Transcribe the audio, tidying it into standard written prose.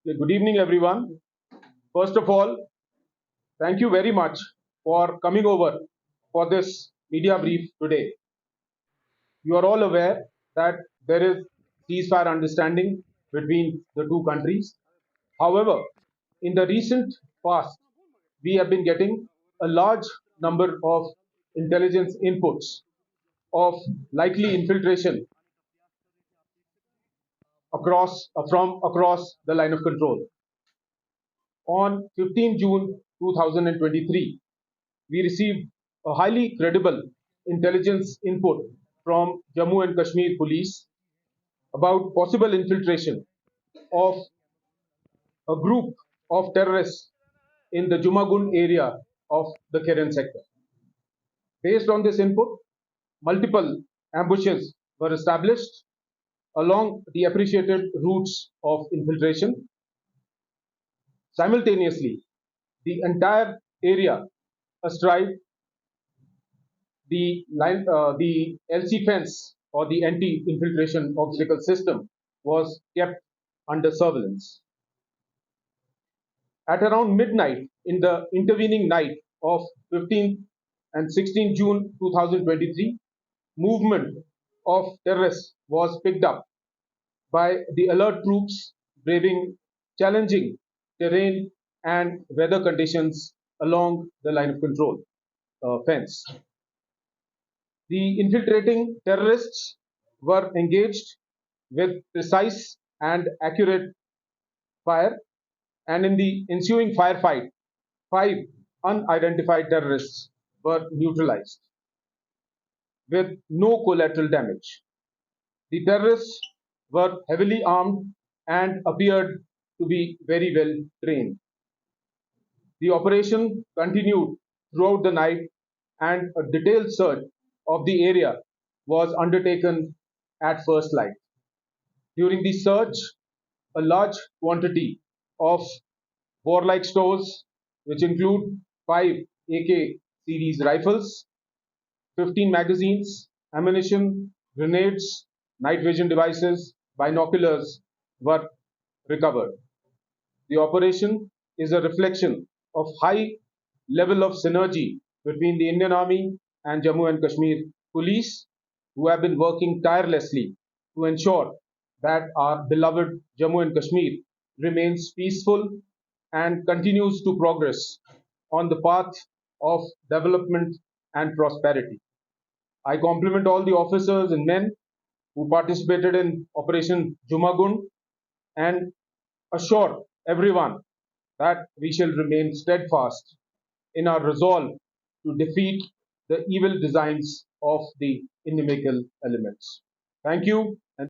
Good evening, everyone. First of all, thank you very much for coming over for this media brief today. You are all aware that there is ceasefire understanding between the two countries. However, in the recent past, we have been getting a large number of intelligence inputs of likely infiltration from across the line of control. On 15 June 2023, we received a highly credible intelligence input from Jammu and Kashmir Police about possible infiltration of a group of terrorists in the Jumagun area of the Keren sector. Based on this input, multiple ambushes were established along the appreciated routes of infiltration. Simultaneously, the entire area astride the LC fence or the anti-infiltration obstacle system was kept under surveillance. At around midnight in the intervening night of 15 and 16 June 2023, movement of terrorists was picked up by the alert troops braving challenging terrain and weather conditions along the line of control fence. The infiltrating terrorists were engaged with precise and accurate fire, and in the ensuing firefight, 5 unidentified terrorists were neutralized with no collateral damage. The terrorists were heavily armed and appeared to be very well trained. The operation continued throughout the night, and a detailed search of the area was undertaken at first light. During the search, a large quantity of warlike stores, which include 5 AK series rifles, 15 magazines, ammunition, grenades, night vision devices, binoculars, were recovered. The operation is a reflection of high level of synergy between the Indian Army and Jammu and Kashmir Police, who have been working tirelessly to ensure that our beloved Jammu and Kashmir remains peaceful and continues to progress on the path of development and prosperity. I compliment all the officers and men who participated in Operation Jumagun and assure everyone that we shall remain steadfast in our resolve to defeat the evil designs of the inimical elements. Thank you.